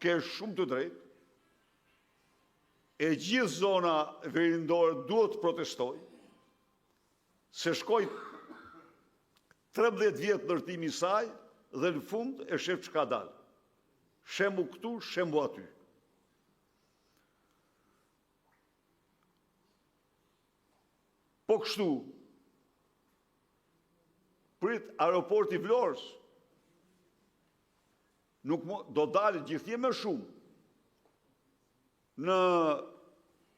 ke shumë të drejtë, e gjithë zona verindore duhet të protestoj, se shkoj 13 vjetë ndërtimi i saj dhe në fund e shef çka dal. Shembu këtu, shembu aty. Po kështu, prit aeroporti Vlorës, nuk do dalë gjithje më shumë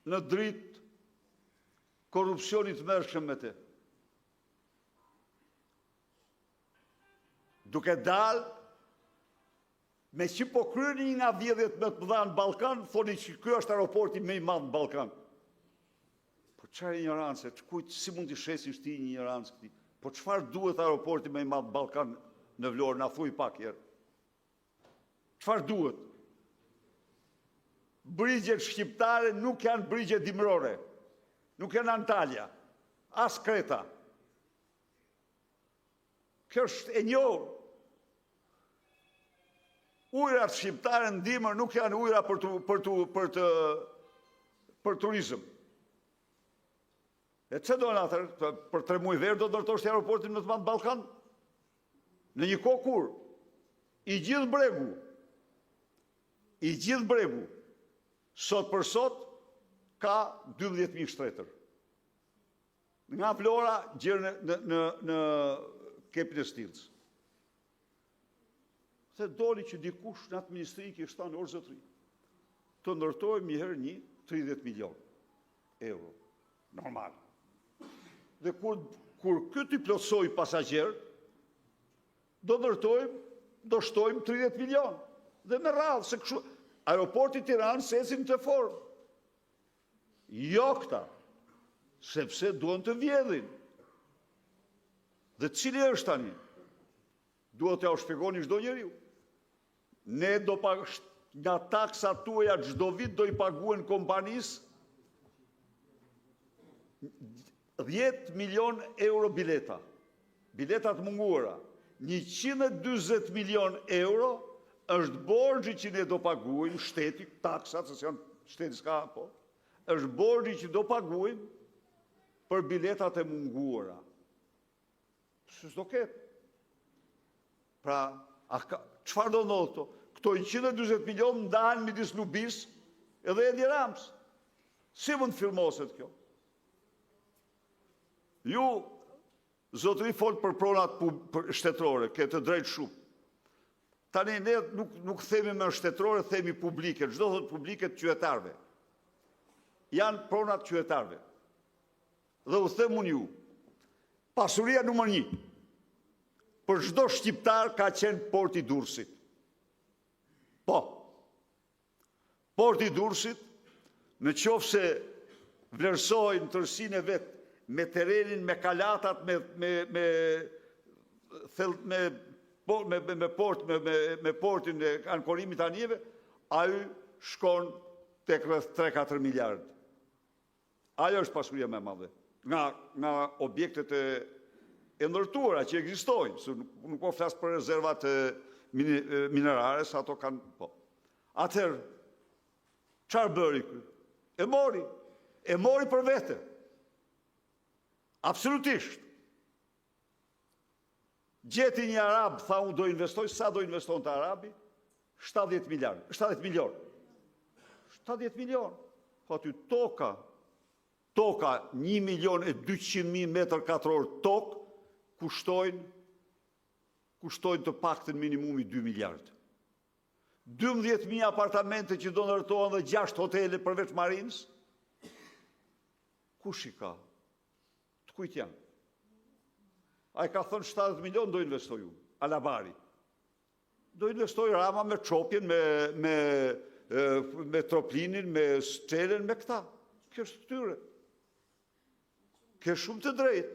në dritë korrupsionit mërshëm me te. Duke dalë, me që po kryeni nga vjedhjet më të mëdha në Ballkan, thoni që ky është aeroporti më i madh në Ballkan. Po çfarë ignorancë, kujt si mund të shesin ti një ignorancë këtij? Po çfarë duhet aeroporti më i madh në Ballkan në Vlorë, na thuj pak herë. Çfarë duhet? Brigjet shqiptare nuk janë brigje dimrore, nuk janë Antalya, as Kreta. Kjo është e njohur. Ujrat shqiptare në dimër nuk janë ujra për turizëm. E që do në atër, për 3 muaj verë do të ndërtosh të aeroportin në të madh Ballkan? Në një kohë kur i gjithë bregu, sot për sot, ka 12.000 shtretër. Nga Vlora gjerë në Kepin e Stilës. Se doli që dikush në atë ministri kishtë ta në orë zotëri, të ndërtojmë një herë 30 milion euro. Normal. Dhe kur këtë i plotësoj pasagjerë, do ndërtojmë, do shtojmë 30 milion. Dhe me radhë, se kështu, aeroporti Tiranë sesin të formë. Jo këta, sepse duhen të vjedhin. Dhe cili është tani? Duhet të ja u shpjegoni çdo njeriu. Ne do nga taksat tuaja çdo vit do i paguen kompanisë 10 milion euro bileta. Biletat munguara. 140 milion euro është borxhi që ne do paguajmë shteti, taksat, se janë shteti s'ka, po. Është borxhi që do paguajmë për biletat e munguara. S'do ketë. Pra, çfarë do ndodhë këto? Këto 140 milion ndahen midis Lubis edhe Edi Rams. Si mund filmoset kjo? Ju, zotëri folë për pronat shtetërore, ke të drejtë shumë. Tani ne nuk themi më shtetërore, themi publike. Çdo thot publike të qytetarëve. Janë pronat qytetarëve. Dhe u them unë ju, pasuria numër 1 për çdo shqiptar ka qenë Porti i Durrësit. Po. Porti i Durrësit, në qoftë se vlerësojnë tërsinë e vet me terrenin, me kalatat, me portin e ankorimit anijeve, ai shkon tek rreth 3-4 miliardë. Ajo është pasuria më e madhe. Nga objektet e ndërtuara që ekzistojnë, se nuk po flas për rezervat minerare, sa ato kanë, po. Atëherë, çfarë bëri ky? E mori për vete. Absolutisht. Gjeti një arab, tha unë do investoj, sa do investon të arabi? 70 milion. 70 milion. Po aty toka 1.200.000 metër katror tokë, kushtojnë të paktën minimumi 2 miliardë. 12.000 apartamente që do ndërtohen dhe 6 hotele përveç marinës, kush i ka? Të kujt janë? A i ka thënë 70 milion do investoj unë, Alabari. Do investoj Rama me Çopjen, me Troplinin, me Çelen, me këta. Kjo është tyre. Kjo shumë të drejtë.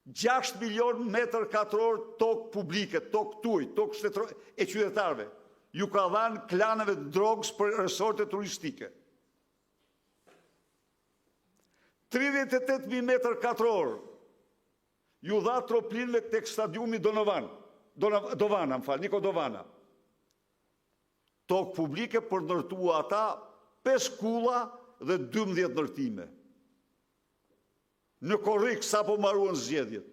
6 milion metër katror tokë publike, tokë tuaj, tokë shtetërore e qytetarëve. Ju ka dhënë klaneve të drogës për resorte turistike. 38.000 metër katror ju dha Troplinëve tek stadiumi Niko Dovana. tokë publike për ndërtua ata 5 kulla dhe 12 ndërtime. Në korrik sa po marruan zgjedhjet.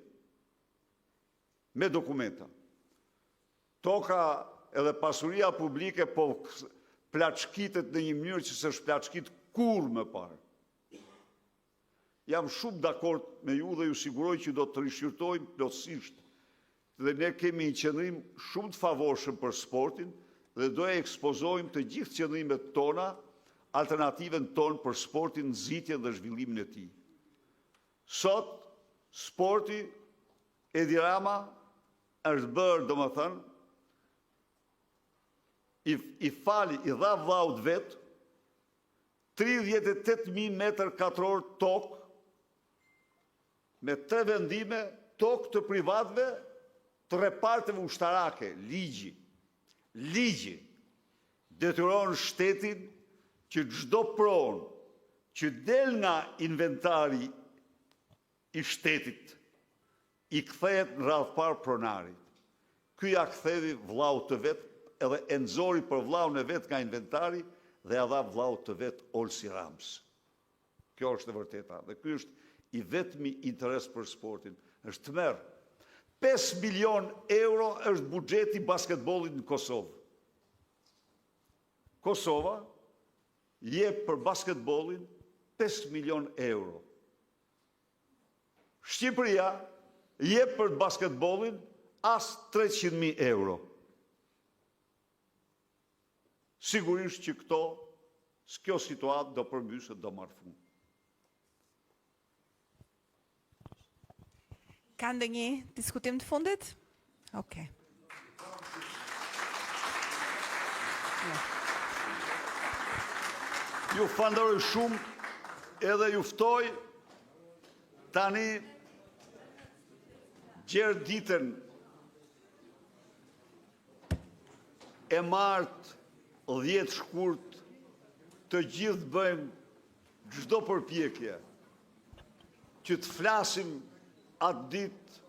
Me dokumenta. Toka edhe pasuria publike po plaçkitet në një mënyrë që s'është plaçkit kur më parë. Jam shumë dakord me ju dhe ju siguroj që do të rishqyrtojmë plotësisht. Dhe ne kemi një qëndrim shumë të favorshëm për sportin dhe do e ekspozojmë të gjithë qëndrimet tona, alternativen tonë për sportin, nxitjen dhe zhvillimin e tij. Sot, sporti, Edi Rama, është bërë, domethënë, i dha vllaut vet 38.000 metër katror tokë me 3 vendime tokë të privatëve të reparteve ushtarake, ligji detyron shtetin që çdo pronë që del nga inventari i shtetit i kthehet në radhë parë pronarit. Ky ja kthevi vllaut të vet edhe e nxori për vllaun e vet nga inventari dhe ja dha vllaut të vet Olsi Rams. Kjo është e vërteta dhe ky është i vetmi interes për sportin. Është tmerr. 5 milion euro është buxheti i basketbollit në Kosovë. Kosova jep për basketbollin 5 milion euro. Shqipëria jep për basketbollin as 300.000 euro. Sigurisht që kjo situatë do përmbyset, do marrë fund. Ka ndonjë diskutim të fundit? Okej. Ju falenderoj shumë edhe ju ftoj tani gjerë ditën e martë 10 shkurt të gjithë bëjmë çdo përpjekje që të flasim atë ditë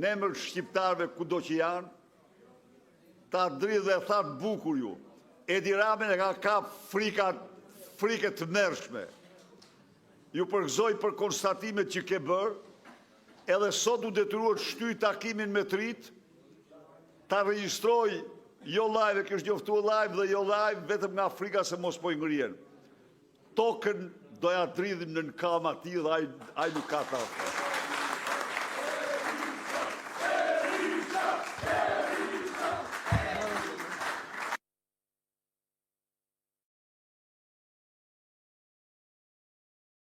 në emër shqiptarëve kudo që janë, ta dridh dhe thatë bukur ju. Edi Rama e ka kap frike të mërshme. Ju përgëzoj për konstatimet që ke bërë, edhe sot u detyruar të shtyj takimin me trit, ta regjistroj jo live, kështë njoftuar live dhe jo live, vetëm nga Afrika se mos po i ngrihen. Tokën doja dridhim në kam ati dhe aj nuk ka ta.